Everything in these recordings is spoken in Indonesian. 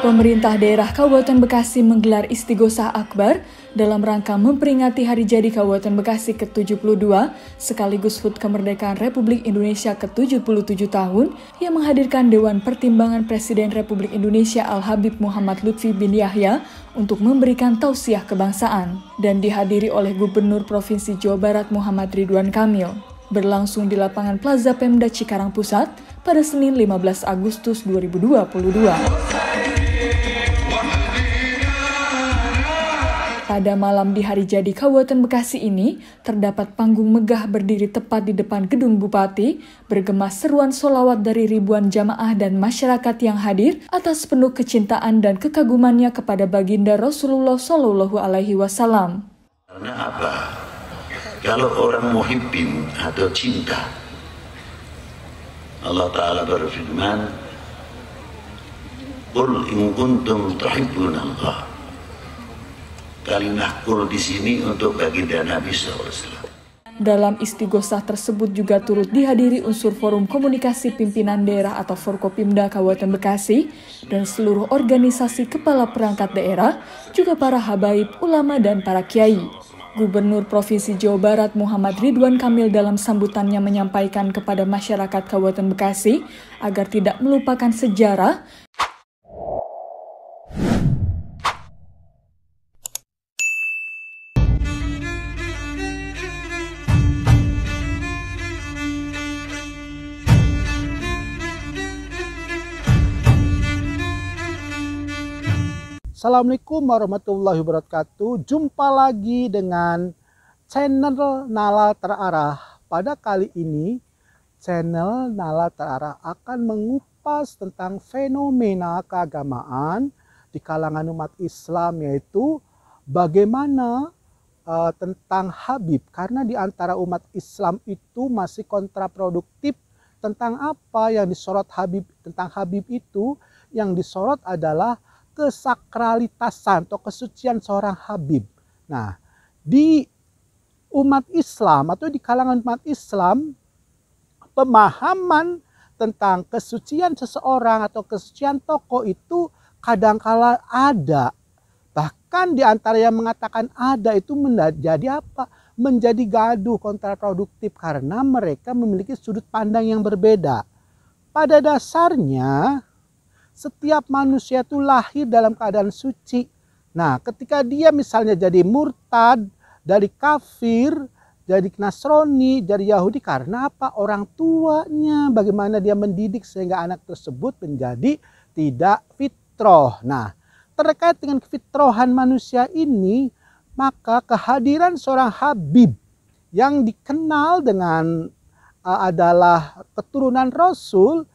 Pemerintah daerah Kabupaten Bekasi menggelar Istighosah Akbar dalam rangka memperingati Hari Jadi Kabupaten Bekasi ke-72 sekaligus HUT Kemerdekaan Republik Indonesia ke-77 tahun yang menghadirkan Dewan Pertimbangan Presiden Republik Indonesia Al-Habib Muhammad Lutfi bin Yahya untuk memberikan tausiah kebangsaan dan dihadiri oleh Gubernur Provinsi Jawa Barat Muhammad Ridwan Kamil. Berlangsung di lapangan Plaza Pemda Cikarang Pusat pada Senin 15 Agustus 2022. Pada malam di Hari Jadi Kabupaten Bekasi ini, terdapat panggung megah berdiri tepat di depan gedung Bupati, bergema seruan sholawat dari ribuan jamaah dan masyarakat yang hadir atas penuh kecintaan dan kekagumannya kepada baginda Rasulullah Shallallahu Alaihi Wasallam. Karena apa? Kalau orang muhibbin atau cinta, Allah Ta'ala berfirman, "Qul in kuntum tuhibbunallah." Kalimat qul di sini untuk baginda Nabi SAW. Dalam istighosah tersebut juga turut dihadiri unsur Forum Komunikasi Pimpinan Daerah atau Forkopimda Kabupaten Bekasi dan seluruh organisasi kepala perangkat daerah, juga para habaib, ulama, dan para kiai. Gubernur Provinsi Jawa Barat Muhammad Ridwan Kamil dalam sambutannya menyampaikan kepada masyarakat Kabupaten Bekasi agar tidak melupakan sejarah. Assalamualaikum warahmatullahi wabarakatuh. Jumpa lagi dengan channel Nalar Terarah. Pada kali ini channel Nalar Terarah akan mengupas tentang fenomena keagamaan di kalangan umat Islam, yaitu bagaimana tentang Habib. Karena di antara umat Islam itu masih kontraproduktif tentang apa yang disorot Habib. Tentang Habib itu yang disorot adalah kesakralitasan atau kesucian seorang Habib. Nah, di umat Islam atau di kalangan umat Islam, pemahaman tentang kesucian seseorang atau kesucian tokoh itu kadangkala ada. Bahkan di antara yang mengatakan ada itu menjadi apa? Menjadi gaduh, kontraproduktif karena mereka memiliki sudut pandang yang berbeda. Pada dasarnya, setiap manusia itu lahir dalam keadaan suci. Nah, ketika dia misalnya jadi murtad, dari kafir, jadi Nasrani, jadi Yahudi, karena apa? Orang tuanya, bagaimana dia mendidik sehingga anak tersebut menjadi tidak fitrah. Nah, terkait dengan kefitrahan manusia ini, maka kehadiran seorang Habib yang dikenal dengan adalah keturunan Rasul,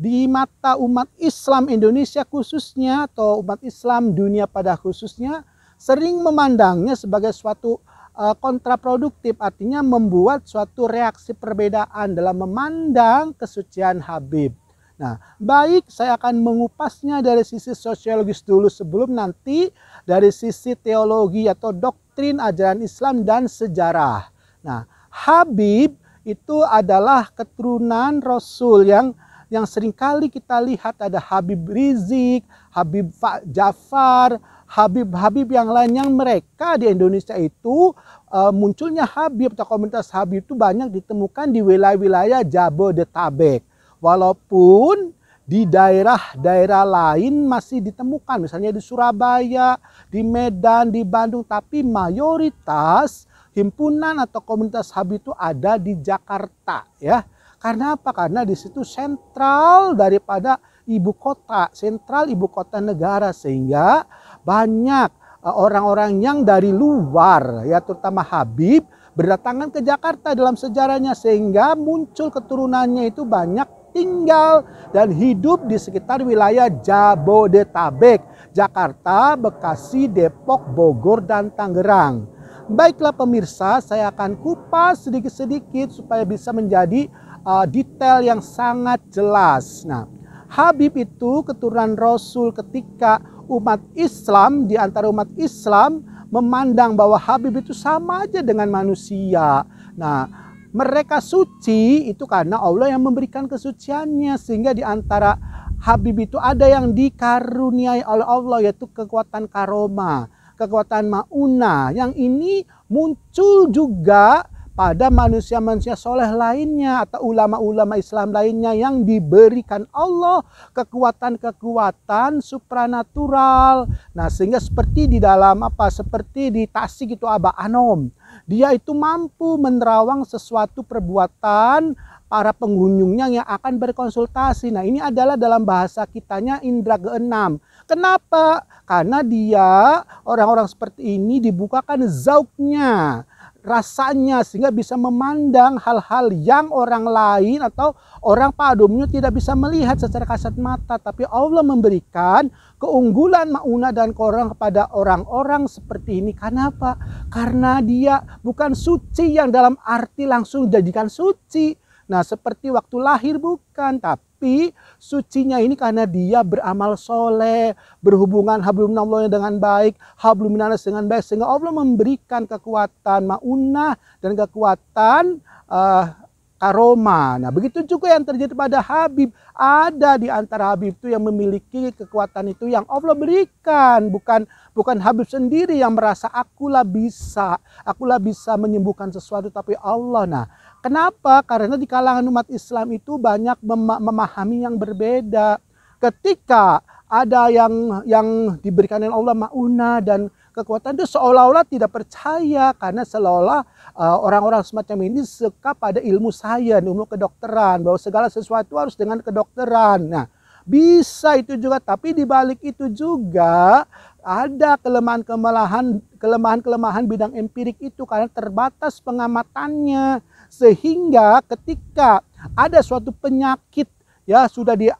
di mata umat Islam Indonesia khususnya atau umat Islam dunia pada khususnya sering memandangnya sebagai suatu kontraproduktif, artinya membuat suatu reaksi perbedaan dalam memandang kesucian Habib. Nah, baik, saya akan mengupasnya dari sisi sosiologis dulu sebelum nanti dari sisi teologi atau doktrin ajaran Islam dan sejarah. Nah, Habib itu adalah keturunan Rasul yang seringkali kita lihat ada Habib Rizik, Habib Jafar, Habib-Habib yang lain yang mereka di Indonesia itu munculnya Habib atau komunitas Habib itu banyak ditemukan di wilayah-wilayah Jabodetabek. Walaupun di daerah-daerah lain masih ditemukan, misalnya di Surabaya, di Medan, di Bandung, tapi mayoritas himpunan atau komunitas Habib itu ada di Jakarta, ya. Karena apa? Karena di situ sentral daripada ibu kota, sentral ibu kota negara, sehingga banyak orang-orang yang dari luar, ya terutama Habib, berdatangan ke Jakarta dalam sejarahnya, sehingga muncul keturunannya itu banyak tinggal dan hidup di sekitar wilayah Jabodetabek, Jakarta, Bekasi, Depok, Bogor, dan Tangerang. Baiklah pemirsa, saya akan kupas sedikit-sedikit supaya bisa menjadi detail yang sangat jelas. Nah, Habib itu keturunan Rasul ketika umat Islam, di antara umat Islam memandang bahwa Habib itu sama aja dengan manusia. Nah, mereka suci itu karena Allah yang memberikan kesuciannya, sehingga di antara Habib itu ada yang dikaruniai oleh Allah, yaitu kekuatan karoma, kekuatan maunah. Yang ini muncul juga pada manusia-manusia soleh lainnya atau ulama-ulama Islam lainnya yang diberikan Allah kekuatan-kekuatan supranatural. Nah, sehingga seperti di dalam seperti di Tasik itu Abah Anom, dia itu mampu menerawang sesuatu perbuatan para pengunjungnya yang akan berkonsultasi. Nah, ini adalah dalam bahasa kitanya indra keenam. Kenapa? Karena dia, orang-orang seperti ini dibukakan zauknya, rasanya, sehingga bisa memandang hal-hal yang orang lain atau orang pada umumnya tidak bisa melihat secara kasat mata. Tapi Allah memberikan keunggulan maunah dan korang kepada orang-orang seperti ini. Kenapa? Karena dia bukan suci yang dalam arti langsung dijadikan suci. Nah, seperti waktu lahir bukan, tapi sucinya ini karena dia beramal soleh, berhubungan hablum minallah dengan baik, hablum minanas dengan baik, sehingga Allah memberikan kekuatan maunah dan kekuatan karoma. Nah, begitu juga yang terjadi pada Habib. Ada di antara Habib itu yang memiliki kekuatan itu yang Allah berikan, bukan Habib sendiri yang merasa akulah bisa menyembuhkan sesuatu, tapi Allah. Nah, kenapa? Karena di kalangan umat Islam itu banyak memahami yang berbeda. Ketika ada yang diberikan oleh Allah maunah dan kekuatan, itu seolah-olah tidak percaya, karena seolah-olah orang-orang semacam ini suka pada ilmu sains, ilmu kedokteran, bahwa segala sesuatu harus dengan kedokteran. Nah, bisa itu juga, tapi di balik itu juga ada kelemahan bidang empirik itu karena terbatas pengamatannya, sehingga ketika ada suatu penyakit ya sudah di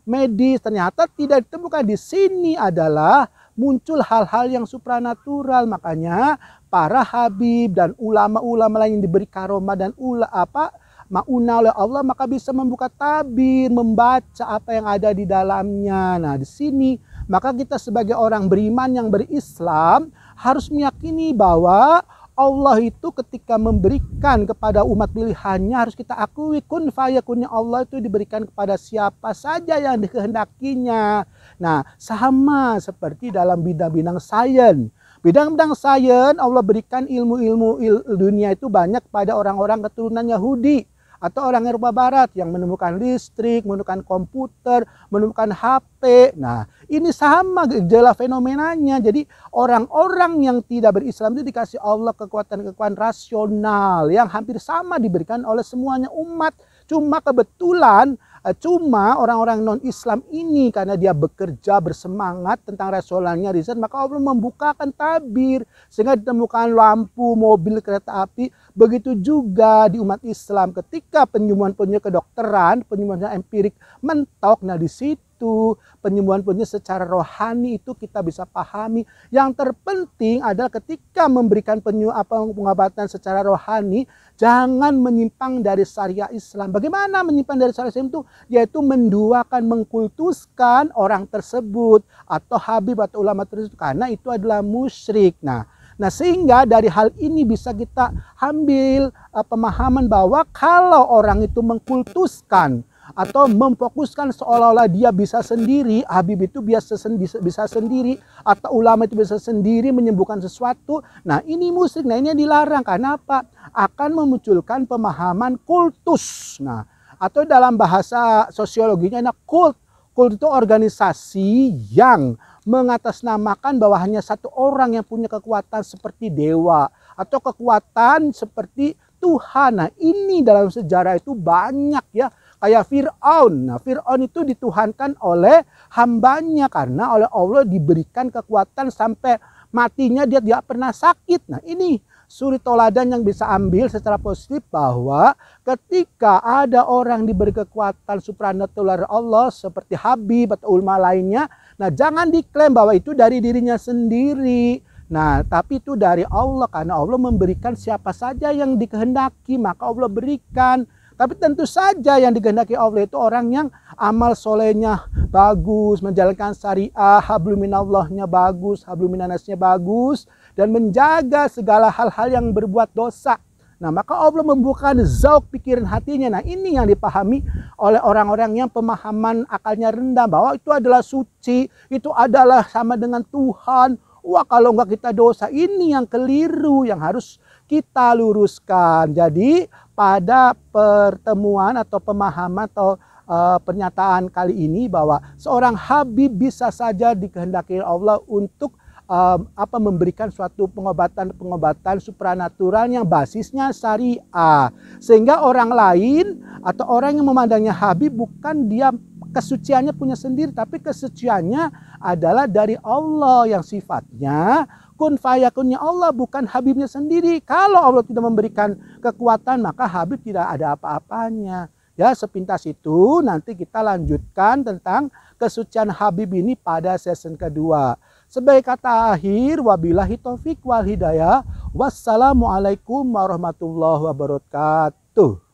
medis ternyata tidak ditemukan, di sini adalah muncul hal-hal yang supranatural. Makanya para habib dan ulama-ulama lain yang diberi karomah dan maunah oleh Allah, maka bisa membuka tabir, membaca apa yang ada di dalamnya. Nah, di sini maka kita sebagai orang beriman yang berislam harus meyakini bahwa Allah itu ketika memberikan kepada umat pilihannya, harus kita akui kun fayakunnya Allah itu diberikan kepada siapa saja yang dikehendakinya. Nah, sama seperti dalam bidang-bidang sains. Bidang-bidang sains Allah berikan ilmu-ilmu dunia itu banyak pada orang-orang keturunan Yahudi atau orang Eropa Barat yang menemukan listrik, menemukan komputer, menemukan HP. Nah, ini sama gejala fenomenanya. Jadi orang-orang yang tidak berislam itu dikasih Allah kekuatan-kekuatan rasional yang hampir sama diberikan oleh semuanya umat. Cuma kebetulan orang-orang non-Islam ini karena dia bekerja bersemangat tentang rasionalnya riset, maka Allah membukakan tabir sehingga ditemukan lampu, mobil, kereta api. Begitu juga di umat Islam ketika penyembuhan-penyembuhan kedokteran, penyembuhan empirik mentok. Nah, di situ penyembuhan-penyembuhan secara rohani itu kita bisa pahami. Yang terpenting adalah ketika memberikan pengobatan secara rohani, jangan menyimpang dari syariat Islam. Bagaimana menyimpang dari syariat Islam itu? Yaitu menduakan, mengkultuskan orang tersebut atau habib atau ulama tersebut, karena itu adalah musyrik. Nah, sehingga dari hal ini bisa kita ambil pemahaman bahwa kalau orang itu mengkultuskan atau memfokuskan seolah-olah dia bisa sendiri, habib itu bisa sendiri, atau ulama itu bisa sendiri menyembuhkan sesuatu. Nah, ini musyrik. Nah, ini dilarang. Karena apa? Akan memunculkan pemahaman kultus. Nah, atau dalam bahasa sosiologinya, kult itu organisasi yang mengatasnamakan bahwa hanya satu orang yang punya kekuatan seperti dewa atau kekuatan seperti Tuhan. Nah, ini dalam sejarah itu banyak ya. Kayak Fir'aun. Nah, Fir'aun itu dituhankan oleh hambanya karena oleh Allah diberikan kekuatan sampai matinya dia tidak pernah sakit. Nah, ini suri toladan yang bisa ambil secara positif bahwa ketika ada orang diberi kekuatan supranatural Allah seperti habib atau ulama lainnya, nah jangan diklaim bahwa itu dari dirinya sendiri. Nah, tapi itu dari Allah karena Allah memberikan siapa saja yang dikehendaki, maka Allah berikan. Tapi tentu saja yang dikehendaki Allah itu orang yang amal solehnya bagus, menjalankan syariah, hablum minallahnya bagus, hablum minannasnya bagus, dan menjaga segala hal-hal yang berbuat dosa. Nah, maka Allah membukakan zauk pikiran hatinya. Nah, ini yang dipahami oleh orang-orang yang pemahaman akalnya rendah, bahwa itu adalah suci, itu adalah sama dengan Tuhan. Wah, kalau enggak kita dosa. Ini yang keliru, yang harus kita luruskan. Jadi pada pertemuan atau pemahaman atau pernyataan kali ini, bahwa seorang Habib bisa saja dikehendaki Allah untuk memberikan suatu pengobatan supranatural yang basisnya syariah, sehingga orang lain atau orang yang memandangnya Habib, bukan dia kesuciannya punya sendiri, tapi kesuciannya adalah dari Allah yang sifatnya kun fayakunnya Allah, bukan Habibnya sendiri. Kalau Allah tidak memberikan kekuatan, maka Habib tidak ada apa-apanya. Ya, sepintas itu nanti kita lanjutkan tentang kesucian Habib ini pada season kedua. Sebagai kata akhir, wabillahi taufik wal hidayah. Wassalamualaikum warahmatullahi wabarakatuh.